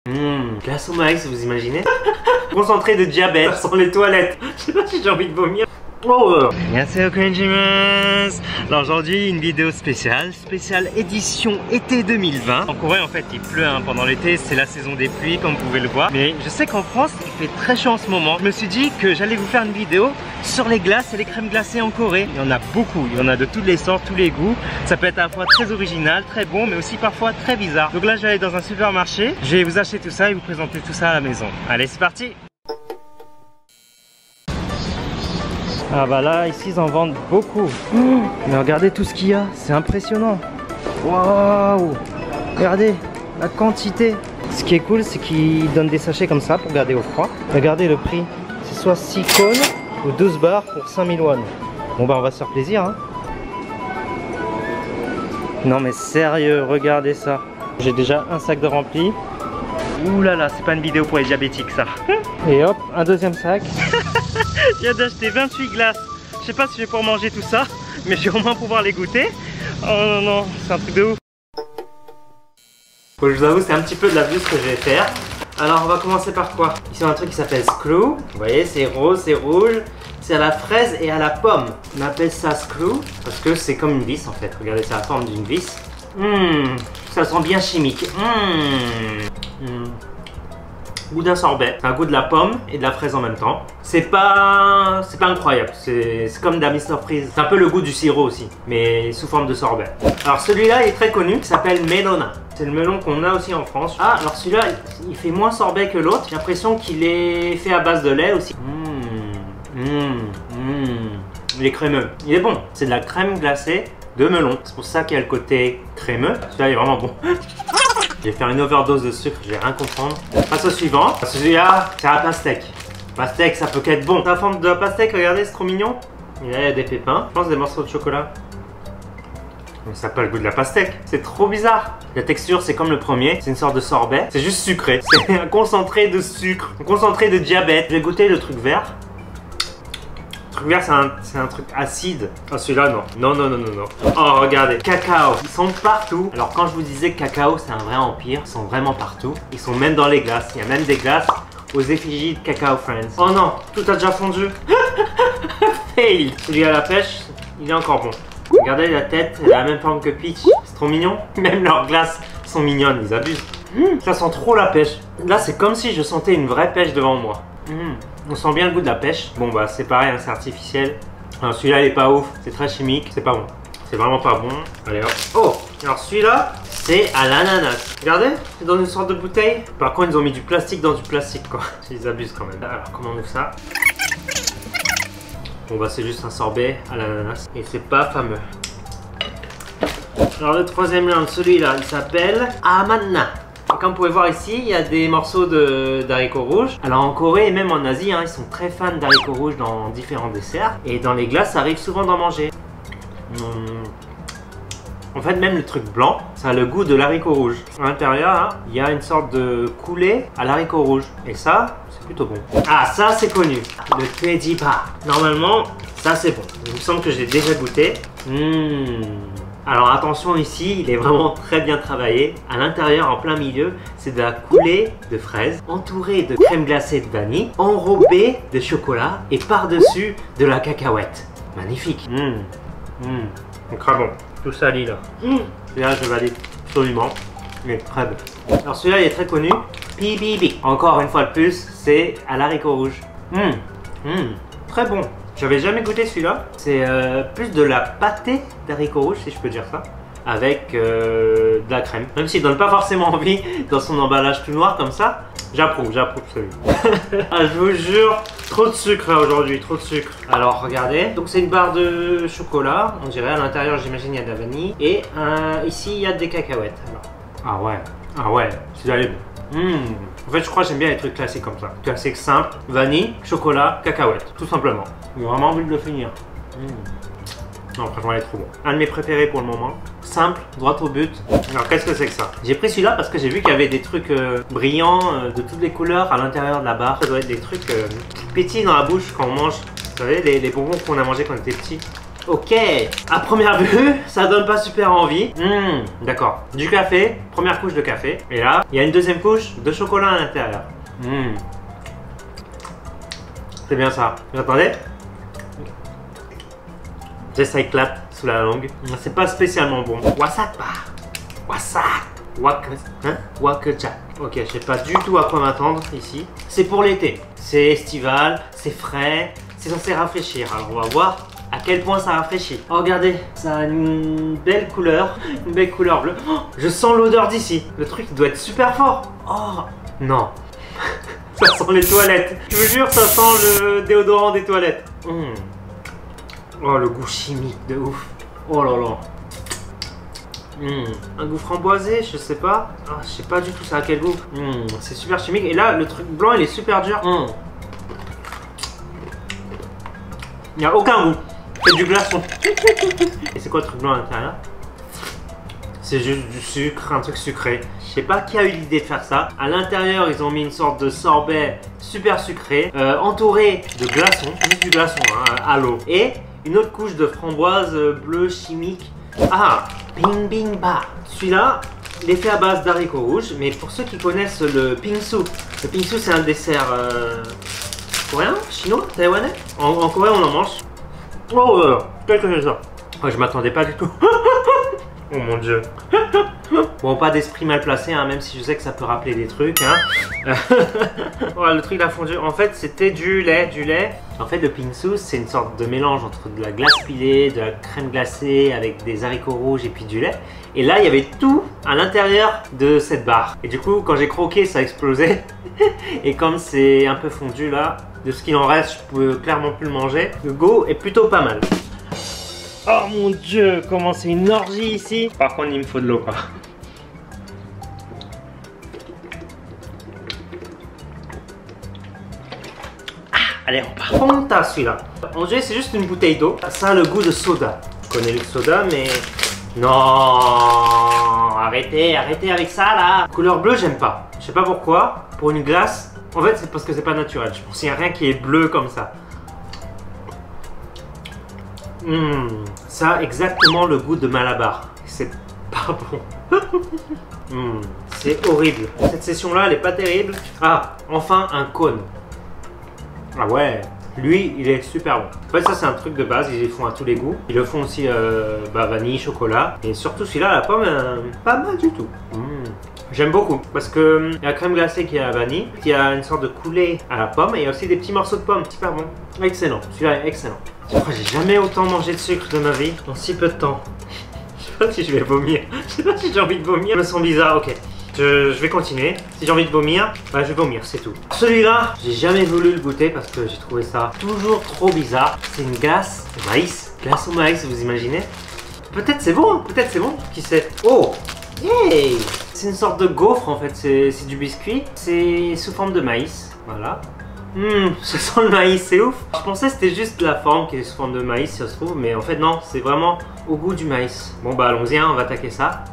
Glace au maïs, vous imaginez? Concentré de diabète sans les toilettes. Je sais pas si j'ai envie de vomir. Oh, Annyeonghaseyo konnichimasu. Alors aujourd'hui une vidéo spéciale édition été 2020. En Corée en fait il pleut pendant l'été, c'est la saison des pluies comme vous pouvez le voir. Mais je sais qu'en France il fait très chaud en ce moment. Je me suis dit que j'allais vous faire une vidéo sur les glaces et les crèmes glacées en Corée. Il y en a beaucoup, il y en a de toutes les sortes, tous les goûts. Ça peut être à la fois très original, très bon, mais aussi parfois très bizarre. Donc là je vais aller dans un supermarché, je vais vous acheter tout ça et vous présenter tout ça à la maison. Allez c'est parti! Ah bah là, ici ils en vendent beaucoup. Mais regardez tout ce qu'il y a, c'est impressionnant. Waouh! Regardez la quantité. Ce qui est cool, c'est qu'ils donnent des sachets comme ça pour garder au froid. Regardez le prix. C'est soit 6 cônes ou 12 bars pour 5000 won. Bon bah on va se faire plaisir hein. Non mais sérieux, regardez ça. J'ai déjà un sac de rempli. Ouh là là, c'est pas une vidéo pour les diabétiques ça. Et hop, un deuxième sac. Je viens d'acheter 28 glaces. Je sais pas si je vais pouvoir manger tout ça, mais je vais au moins pouvoir les goûter. Oh non non, c'est un truc de ouf. Bon, je vous avoue, c'est un petit peu de la vue ce que je vais faire. Alors on va commencer par quoi? Ici on a un truc qui s'appelle Screw. Vous voyez, c'est rose, c'est rouge. C'est à la fraise et à la pomme. On appelle ça Screw parce que c'est comme une vis en fait. Regardez, c'est la forme d'une vis. Ça sent bien chimique. Goût d'un sorbet. C'est un goût de la pomme et de la fraise en même temps. C'est pas incroyable. C'est comme de la Mr Freeze. C'est un peu le goût du sirop aussi, mais sous forme de sorbet. Alors celui-là est très connu, qui s'appelle Melona. C'est le melon qu'on a aussi en France. Ah, alors celui-là, il fait moins sorbet que l'autre. J'ai l'impression qu'il est fait à base de lait aussi. Il est crémeux. Il est bon. C'est de la crème glacée de melon. C'est pour ça qu'il y a le côté crémeux. Celui-là est vraiment bon. Je vais faire une overdose de sucre, je vais rien comprendre. Passe au suivant. Celui-là, c'est la pastèque. Pastèque, ça peut qu'être bon. La forme de la pastèque, regardez, c'est trop mignon. Et là, il y a des pépins. Je pense des morceaux de chocolat. Mais ça n'a pas le goût de la pastèque. C'est trop bizarre. La texture, c'est comme le premier. C'est une sorte de sorbet. C'est juste sucré. C'est un concentré de sucre. Un concentré de diabète. Je vais goûter le truc vert. Le truc vert, c'est un truc acide. Ah, celui-là, non. Non, non, non, non, non. Oh, regardez. Cacao. Ils sont partout. Alors, quand je vous disais que cacao, c'est un vrai empire, ils sont vraiment partout. Ils sont même dans les glaces. Il y a même des glaces aux effigies de Cacao Friends. Oh non, tout a déjà fondu. Fail. Celui à la pêche, il est encore bon. Regardez la tête, elle a la même forme que Peach. C'est trop mignon. Même leurs glaces sont mignonnes, ils abusent. Ça sent trop la pêche. Là, c'est comme si je sentais une vraie pêche devant moi. On sent bien le goût de la pêche. Bon bah c'est pareil, hein, c'est artificiel. Alors celui-là il est pas ouf, c'est très chimique, c'est pas bon. C'est vraiment pas bon. Allez hop. Oh, alors celui-là, c'est à l'ananas. Regardez, c'est dans une sorte de bouteille. Par contre ils ont mis du plastique dans du plastique quoi. Ils abusent quand même. Alors comment on ouvre ça? Bon bah c'est juste un sorbet à l'ananas. Et c'est pas fameux. Alors le troisième round, celui-là, il s'appelle Amanna. Comme vous pouvez voir ici, il y a des morceaux d'haricots rouges. Alors en Corée et même en Asie, hein, ils sont très fans d'haricots rouges dans différents desserts. Et dans les glaces, ça arrive souvent d'en manger. En fait, même le truc blanc, ça a le goût de l'haricot rouge. À l'intérieur, hein, il y a une sorte de coulée à l'haricot rouge. Et ça, c'est plutôt bon. Ah, ça c'est connu. Le Tejipa. Normalement, ça c'est bon. Il me semble que j'ai déjà goûté. Alors attention ici, il est vraiment très bien travaillé. À l'intérieur, en plein milieu, c'est de la coulée de fraises, entourée de crème glacée de vanille, enrobée de chocolat et par-dessus de la cacahuète. Magnifique. C'est très bon. Tout ça lit là. Celui-là, je valide absolument. Il est très bon. Alors celui-là, il est très connu. PBB. Encore une fois de plus, c'est à l'haricot rouge. Très bon. J'avais jamais goûté celui-là. C'est plus de la pâtée d'haricots rouges, si je peux dire ça, avec de la crème. Même s'il donne pas forcément envie dans son emballage tout noir comme ça, j'approuve celui-là. Ah, je vous jure, trop de sucre là aujourd'hui, trop de sucre. Alors regardez, donc c'est une barre de chocolat, on dirait. À l'intérieur, j'imagine, il y a de la vanille. Et ici, il y a des cacahuètes. Alors, ah ouais, celui-là il est bon. En fait, je crois que j'aime bien les trucs classiques comme ça. Classique simple, vanille, chocolat, cacahuète, tout simplement. J'ai vraiment envie de le finir. Non, franchement, il est trop bon. Un de mes préférés pour le moment. Simple, droit au but. Alors, qu'est-ce que c'est que ça? J'ai pris celui-là parce que j'ai vu qu'il y avait des trucs brillants de toutes les couleurs à l'intérieur de la barre. Ça doit être des trucs qui pétillent dans la bouche quand on mange. Vous savez, les bonbons qu'on a mangés quand on était petit. Ok, à première vue, ça donne pas super envie. D'accord, du café, première couche de café. Et là, il y a une deuxième couche de chocolat à l'intérieur. C'est bien ça. Vous entendez? Ça éclate sous la langue. C'est pas spécialement bon. Wasapa. Wasak. Wakaja. Ok, je sais pas du tout à quoi m'attendre ici. C'est pour l'été. C'est estival, c'est frais, c'est censé rafraîchir. Alors on va voir à quel point ça rafraîchit. Oh, regardez, ça a une belle couleur bleue. Oh, je sens l'odeur d'ici. Le truc doit être super fort. Oh, non. Ça sent les toilettes. Je vous jure, ça sent le déodorant des toilettes. Oh, le goût chimique de ouf. Oh là là. Un goût framboisé, je sais pas. Ah, je sais pas du tout ça a quel goût. C'est super chimique. Et là, le truc blanc, il est super dur. Il n'y a aucun goût. C'est du glaçon. Et c'est quoi le truc blanc à l'intérieur? C'est juste du sucre, un truc sucré. Je sais pas qui a eu l'idée de faire ça. À l'intérieur, ils ont mis une sorte de sorbet super sucré, entouré de glaçons, juste du glaçon à l'eau. Et une autre couche de framboise bleue chimique. Ah, Bing Bing Ba. Celui-là, il est fait à base d'haricots rouges. Mais pour ceux qui connaissent le pingsu, le pingsu c'est un dessert coréen, chinois, taïwanais. En Corée on en mange. Oh, qu'est-ce que c'est ça? Je m'attendais pas du tout. Oh mon dieu. Bon, pas d'esprit mal placé, hein, même si je sais que ça peut rappeler des trucs. Hein. Voilà, le truc a fondu. En fait, c'était du lait. En fait, le pingsu, c'est une sorte de mélange entre de la glace pilée, de la crème glacée avec des haricots rouges et puis du lait. Et là, il y avait tout à l'intérieur de cette barre. Et du coup, quand j'ai croqué, ça a explosé. Et comme c'est un peu fondu là, de ce qu'il en reste, je peux clairement plus le manger. Le goût est plutôt pas mal. Oh mon dieu, comment c'est une orgie ici. Par contre, il me faut de l'eau quoi. Allez, on part. Fanta celui-là. En vrai, c'est juste une bouteille d'eau. Ça a le goût de soda. Je connais le soda, mais... Non, arrêtez avec ça là. Couleur bleue, j'aime pas. Je sais pas pourquoi. Pour une glace, en fait, c'est parce que c'est pas naturel. Je pense qu'il n'y a rien qui est bleu comme ça. Ça a exactement le goût de Malabar. C'est pas bon. C'est horrible. Cette session-là, elle est pas terrible. Ah, enfin un cône. Ah ouais, lui, il est super bon. En fait, ça, c'est un truc de base. Ils le font à tous les goûts. Ils le font aussi vanille, chocolat. Et surtout, celui-là, la pomme, pas mal du tout. J'aime beaucoup parce que il y a la crème glacée qui est à la vanille, il y a une sorte de coulée à la pomme et il y a aussi des petits morceaux de pomme. Super bon. Excellent. Celui-là est excellent. Je crois que j'ai jamais autant mangé de sucre de ma vie en si peu de temps. Je sais pas si je vais vomir. Je sais pas si j'ai envie de vomir. Je me sens bizarre. Ok. Je vais continuer. Si j'ai envie de vomir, bah, je vais vomir, c'est tout. Celui-là, j'ai jamais voulu le goûter parce que j'ai trouvé ça toujours trop bizarre. C'est une glace au maïs. Glace au maïs, vous imaginez? Peut-être c'est bon, qui sait. Oh, yay! C'est une sorte de gaufre en fait, c'est du biscuit. C'est sous forme de maïs, voilà. Ça sent le maïs, c'est ouf. Je pensais que c'était juste la forme qui est sous forme de maïs, si ça se trouve, mais en fait non, c'est vraiment au goût du maïs. Bon bah allons-y, hein, on va attaquer ça.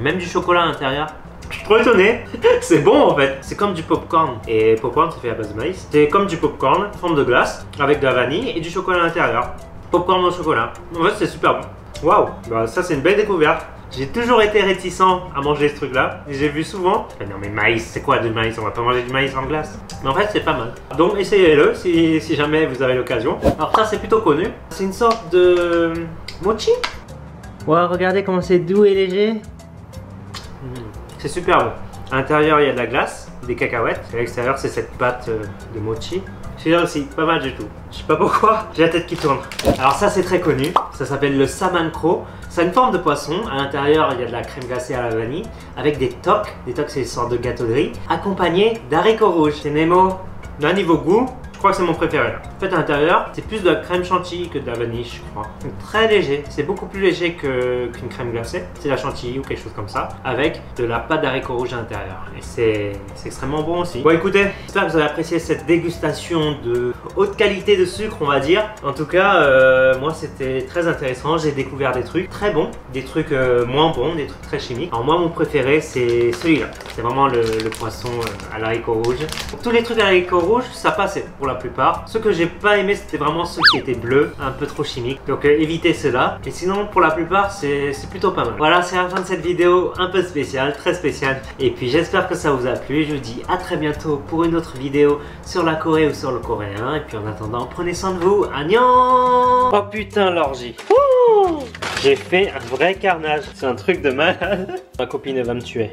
Même du chocolat à l'intérieur. Je suis trop étonné. C'est bon en fait. C'est comme du popcorn. Et popcorn c'est fait à base de maïs. C'est comme du popcorn, forme de glace, avec de la vanille et du chocolat à l'intérieur. Popcorn au chocolat. En fait c'est super bon. Waouh. Bah ça c'est une belle découverte. J'ai toujours été réticent à manger ce truc là. J'ai vu souvent. Non mais maïs, c'est quoi du maïs? On va pas manger du maïs en glace. Mais en fait c'est pas mal. Donc essayez-le si jamais vous avez l'occasion. Alors ça c'est plutôt connu. C'est une sorte de mochi. Ouais, regardez comment c'est doux et léger. C'est super bon. À l'intérieur, il y a de la glace, des cacahuètes. À l'extérieur, c'est cette pâte de mochi. Celui-là aussi, pas mal du tout. Je sais pas pourquoi, j'ai la tête qui tourne. Alors ça, c'est très connu. Ça s'appelle le samankro. C'est une forme de poisson. À l'intérieur, il y a de la crème glacée à la vanille avec des tocs. Des tocs, c'est une sorte de gâteau de riz accompagné d'haricots rouges. C'est Nemo. D'un niveau goût, je crois que c'est mon préféré là. En fait, à l'intérieur, c'est plus de la crème chantilly que de la vanille, je crois. Donc, très léger. C'est beaucoup plus léger qu'une crème glacée. C'est la chantilly ou quelque chose comme ça. Avec de la pâte d'haricots rouges à l'intérieur. Et c'est extrêmement bon aussi. Bon, écoutez, j'espère que vous avez apprécié cette dégustation de haute qualité de sucre, on va dire. En tout cas, moi, c'était très intéressant. J'ai découvert des trucs très bons, des trucs moins bons, des trucs très chimiques. Alors, moi, mon préféré, c'est celui-là. C'est vraiment le poisson à l'haricot rouge. Donc, tous les trucs à l'haricot rouge, ça passait pour la la plupart. Ce que j'ai pas aimé, c'était vraiment ceux qui étaient bleus, un peu trop chimiques. Donc évitez cela. Et sinon, pour la plupart, c'est plutôt pas mal. Voilà, c'est la fin de cette vidéo un peu spéciale, très spéciale. Et puis j'espère que ça vous a plu. Je vous dis à très bientôt pour une autre vidéo sur la Corée ou sur le coréen. Et puis en attendant, prenez soin de vous. Annyeong! Oh putain, l'orgie. J'ai fait un vrai carnage. C'est un truc de malade. Ma copine elle va me tuer.